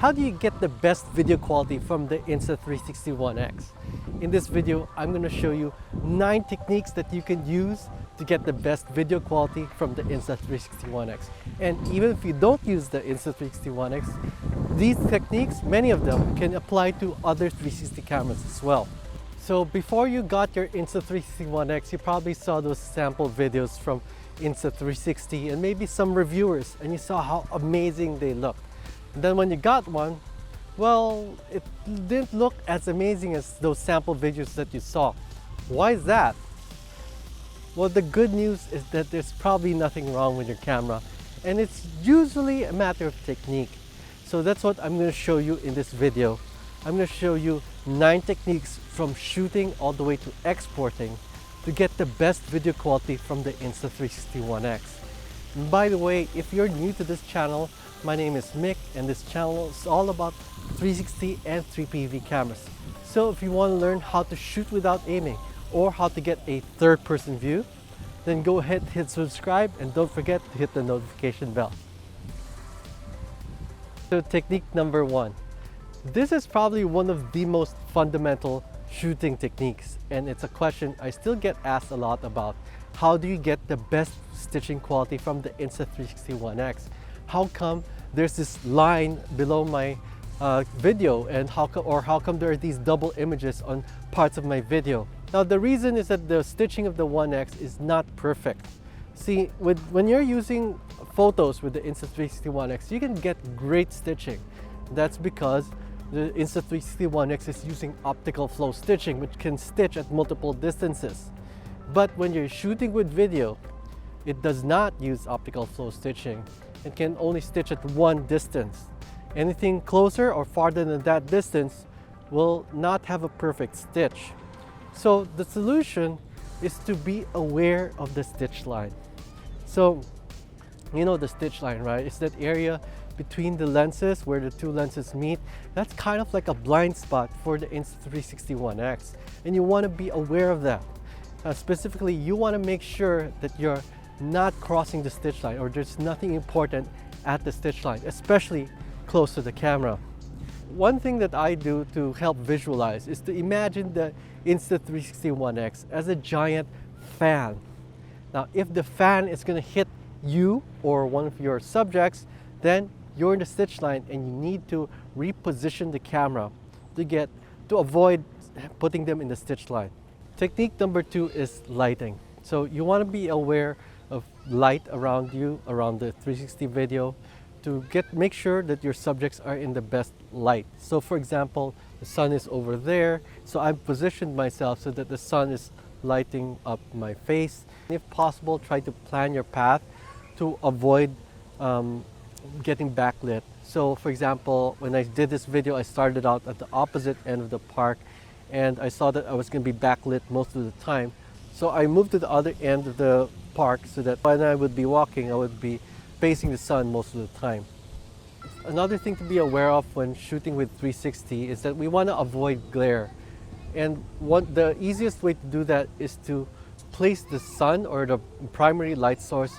How do you get the best video quality from the Insta360 One X? In this video, I'm going to show you 9 techniques that you can use to get the best video quality from the Insta360 One X. And even if you don't use the Insta360 One X, these techniques, many of them, can apply to other 360 cameras as well. So before you got your Insta360 One X, you probably saw those sample videos from Insta360 and maybe some reviewers, and you saw how amazing they look. And then when you got one, well, it didn't look as amazing as those sample videos that you saw. Why is that? Well, the good news is that there's probably nothing wrong with your camera, and it's usually a matter of technique. So that's what I'm going to show you in this video. I'm going to show you 9 techniques from shooting all the way to exporting to get the best video quality from the Insta360 One X. And by the way, if you're new to this channel, my name is Mick, and this channel is all about 360 and 3PV cameras. So if you want to learn how to shoot without aiming or how to get a third-person view, then go ahead, hit subscribe, and don't forget to hit the notification bell. So technique number 1. This is probably one of the most fundamental shooting techniques, and it's a question I still get asked a lot about. How do you get the best stitching quality from the Insta360 One X? How come there's this line below my video, and how come there are these double images on parts of my video? Now the reason is that the stitching of the One X is not perfect. See, when you're using photos with the Insta360 One X, you can get great stitching. That's because the Insta360 One X is using optical flow stitching, which can stitch at multiple distances. But when you're shooting with video, it does not use optical flow stitching. It can only stitch at one distance. Anything closer or farther than that distance will not have a perfect stitch. So the solution is to be aware of the stitch line. So you know the stitch line, right? It's that area between the lenses where the two lenses meet. That's kind of like a blind spot for the Insta360 One X, and you want to be aware of that. Specifically, you want to make sure that you're not crossing the stitch line, or there's nothing important at the stitch line, especially close to the camera. One thing that I do to help visualize is to imagine the Insta360 One X as a giant fan. Now, if the fan is going to hit you or one of your subjects, then you're in the stitch line and you need to reposition the camera to avoid putting them in the stitch line. Technique number 2 is lighting. So you want to be aware of light around you, around the 360 video, to make sure that your subjects are in the best light. So for example, the sun is over there, so I've positioned myself so that the sun is lighting up my face. If possible, try to plan your path to avoid getting backlit. So for example, when I did this video, I started out at the opposite end of the park, and I saw that I was going to be backlit most of the time. So I moved to the other end of the park so that when I would be walking, I would be facing the sun most of the time. Another thing to be aware of when shooting with 360 is that we want to avoid glare. And the easiest way to do that is to place the sun or the primary light source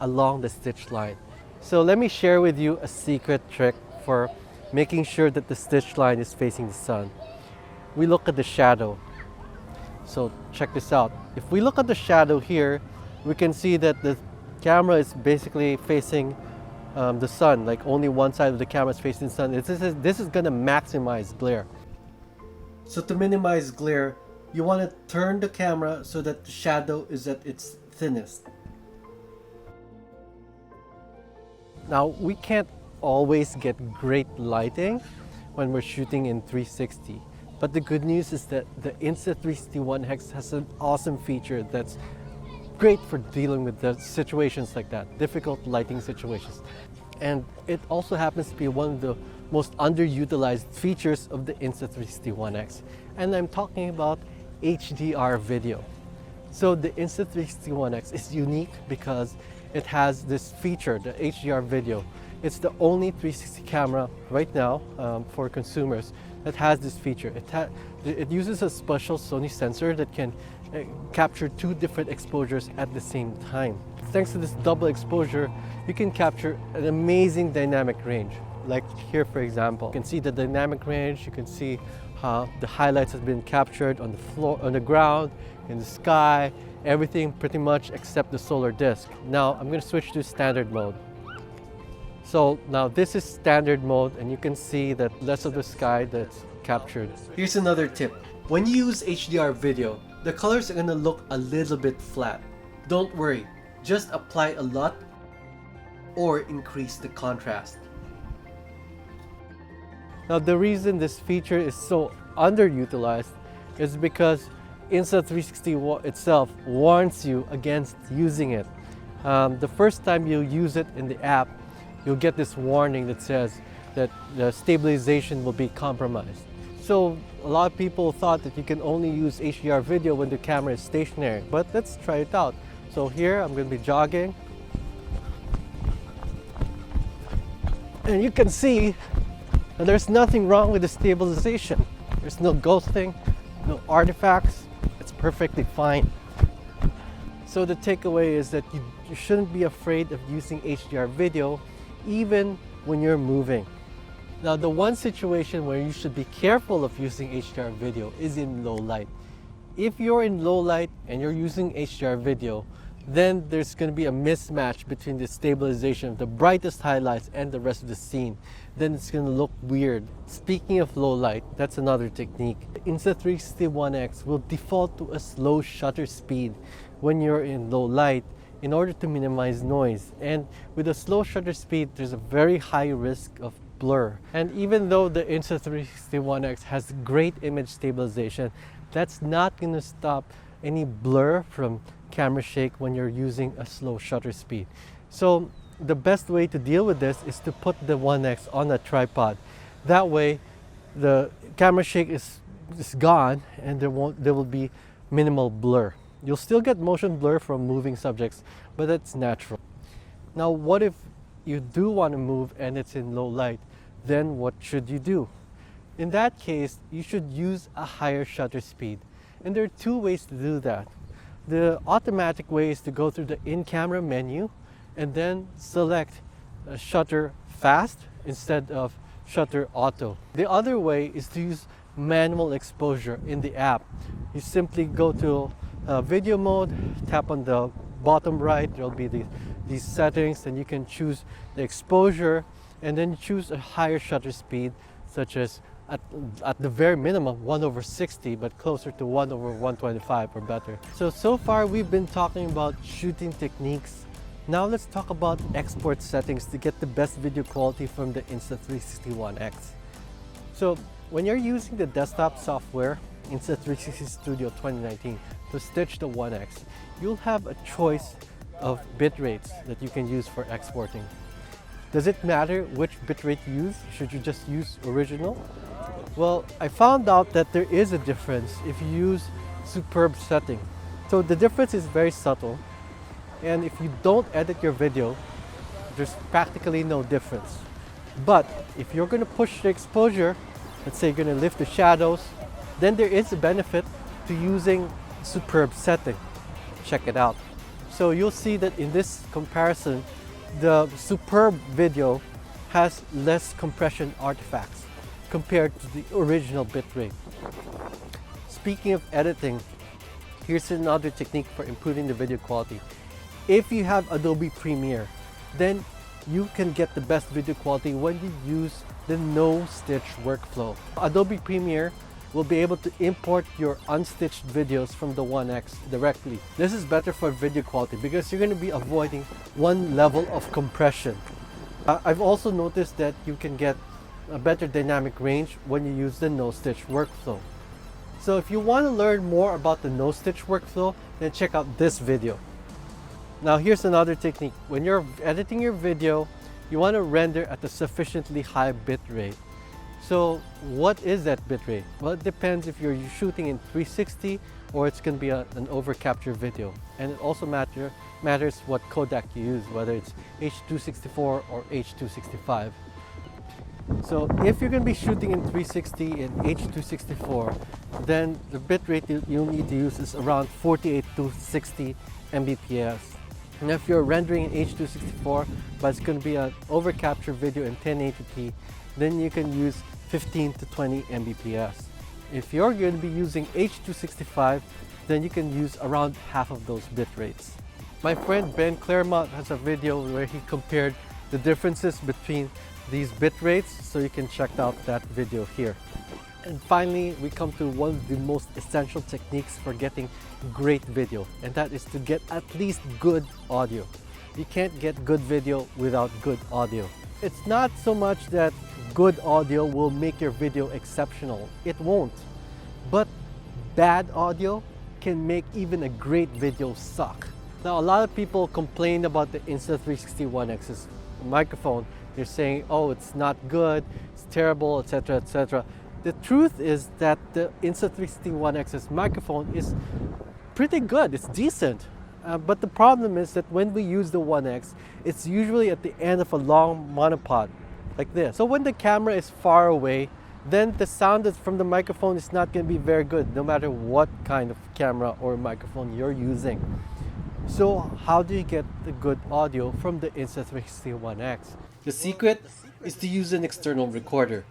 along the stitch line. So let me share with you a secret trick for making sure that the stitch line is facing the sun. We look at the shadow. So check this out. If we look at the shadow here, we can see that the camera is basically facing the sun, like only one side of the camera is facing the sun. This is going to maximize glare. So to minimize glare, you want to turn the camera so that the shadow is at its thinnest. Now, we can't always get great lighting when we're shooting in 360. But the good news is that the Insta360 One X has an awesome feature that's great for dealing with the situations like that, difficult lighting situations. And it also happens to be one of the most underutilized features of the Insta360 One X. And I'm talking about HDR video. So the Insta360 One X is unique because it has this feature, the HDR video. It's the only 360 camera right now for consumers that has this feature. It uses a special Sony sensor that can capture 2 different exposures at the same time. Thanks to this double exposure, you can capture an amazing dynamic range. like here for example. You can see the dynamic range, you can see how the highlights have been captured on the floor, on the ground, in the sky, everything pretty much except the solar disk. Now I'm going to switch to standard mode. So now this is standard mode and you can see that less of the sky that's captured. Here's another tip. When you use HDR video, the colors are going to look a little bit flat. Don't worry, just apply a lot or increase the contrast. Now the reason this feature is so underutilized is because Insta360 itself warns you against using it. The first time you use it in the app, you'll get this warning that says that the stabilization will be compromised. So a lot of people thought that you can only use HDR video when the camera is stationary, but let's try it out. So here I'm going to be jogging, and you can see that there's nothing wrong with the stabilization. There's no ghosting, no artifacts. It's perfectly fine. So the takeaway is that you shouldn't be afraid of using HDR video even when you're moving. Now the one situation where you should be careful of using HDR video is in low light. If you're in low light and you're using HDR video, then there's going to be a mismatch between the stabilization of the brightest highlights and the rest of the scene. Then it's going to look weird. Speaking of low light, that's another technique. Insta360 One X will default to a slow shutter speed when you're in low light in order to minimize noise. And with a slow shutter speed, there's a very high risk of blur. And even though the Insta360 One X has great image stabilization, that's not going to stop any blur from camera shake when you're using a slow shutter speed. So the best way to deal with this is to put the One X on a tripod. That way the camera shake is gone and there will be minimal blur. You'll still get motion blur from moving subjects, but that's natural. Now what if you do want to move and it's in low light? Then what should you do? In that case, you should use a higher shutter speed. And there are two ways to do that. The automatic way is to go through the in-camera menu and then select shutter fast instead of shutter auto. The other way is to use manual exposure in the app. You simply go to video mode, tap on the bottom right, there'll be these settings, and you can choose the exposure and then choose a higher shutter speed, such as at the very minimum 1/60, but closer to 1/125 or better. So far we've been talking about shooting techniques. Now let's talk about export settings to get the best video quality from the Insta360 One X. So when you're using the desktop software Insta360 Studio 2019 to stitch the One X, you'll have a choice of bit rates that you can use for exporting. Does it matter which bitrate you use? Should you just use original? Well, I found out that there is a difference if you use superb setting. So the difference is very subtle, and if you don't edit your video, there's practically no difference. But if you're going to push the exposure, let's say you're going to lift the shadows, then there is a benefit to using superb setting. Check it out. So you'll see that in this comparison, the superb video has less compression artifacts compared to the original bitrate. Speaking of editing, here's another technique for improving the video quality. If you have Adobe Premiere, then you can get the best video quality when you use the no-stitch workflow. Adobe Premiere will be able to import your unstitched videos from the One X directly. This is better for video quality because you're going to be avoiding one level of compression. I've also noticed that you can get a better dynamic range when you use the no-stitch workflow. So if you want to learn more about the no-stitch workflow, then check out this video. Now here's another technique. When you're editing your video, you want to render at a sufficiently high bit rate. So what is that bitrate? Well, it depends if you're shooting in 360 or it's going to be an overcapture video. And it also matters what codec you use, whether it's H.264 or H.265. So if you're going to be shooting in 360 in H.264, then the bitrate you'll need to use is around 48 to 60 Mbps. And if you're rendering in H.264, but it's going to be an overcapture video in 1080p, then you can use 15 to 20 Mbps. If you're going to be using H.265, then you can use around half of those bit rates. My friend Ben Claremont has a video where he compared the differences between these bit rates, so you can check out that video here. And finally, we come to one of the most essential techniques for getting great video, and that is to get at least good audio. You can't get good video without good audio. It's not so much that good audio will make your video exceptional. It won't. But bad audio can make even a great video suck. Now, a lot of people complain about the Insta360 One X's microphone. They're saying, oh, it's not good, it's terrible, etc., etc. The truth is that the Insta360 One X's microphone is pretty good, it's decent. But the problem is that when we use the One X, it's usually at the end of a long monopod, like this. So when the camera is far away, then the sound from the microphone is not going to be very good, no matter what kind of camera or microphone you're using. So how do you get the good audio from the Insta360 One X? The secret is to use an external recorder.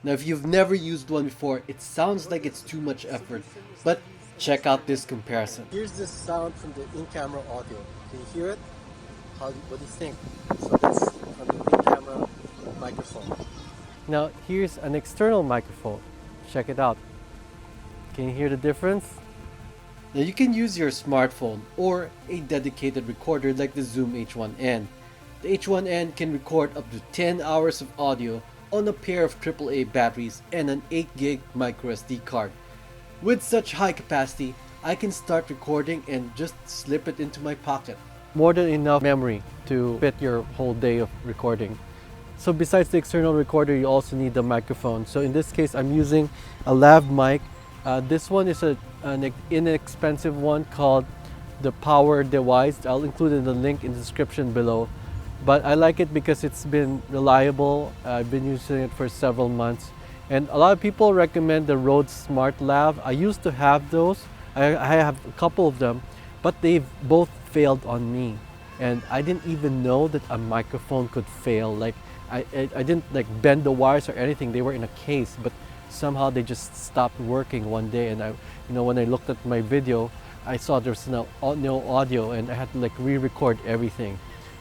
Now, if you've never used one before, it sounds like it's too much effort, but check out this comparison. Here's the sound from the in-camera audio. Can you hear it? What do you think? So that's from the in-camera microphone. Now, here's an external microphone. Check it out. Can you hear the difference? Now, you can use your smartphone or a dedicated recorder like the Zoom H1N. The H1N can record up to 10 hours of audio on a pair of AAA batteries and an 8GB microSD card. With such high capacity, I can start recording and just slip it into my pocket. More than enough memory to fit your whole day of recording. So besides the external recorder, you also need the microphone. So in this case, I'm using a lav mic. This one is an inexpensive one called the Power Device. I'll include in the link in the description below. But I like it because it's been reliable. I've been using it for several months. And a lot of people recommend the Rode Smart Lav. I used to have those. I have a couple of them, but they've both failed on me. And I didn't even know that a microphone could fail. Like I didn't like bend the wires or anything. They were in a case, but somehow they just stopped working one day. And when I looked at my video, I saw there's no audio, and I had to like re-record everything.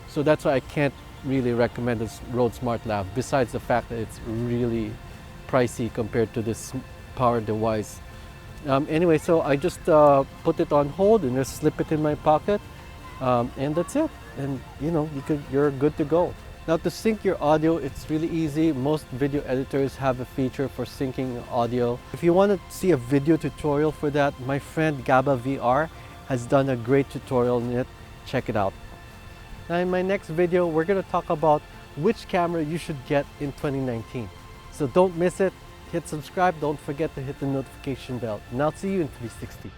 So that's why I can't really recommend this Rode Smart Lav, besides the fact that it's really pricey compared to this Power Device. Anyway, so I just put it on hold and just slip it in my pocket, and that's it. And you're good to go. Now, to sync your audio, it's really easy. Most video editors have a feature for syncing audio. If you want to see a video tutorial for that, my friend Gaba VR has done a great tutorial on it. Check it out. Now, in my next video, we're going to talk about which camera you should get in 2019. So don't miss it. Hit subscribe. Don't forget to hit the notification bell. And I'll see you in 360.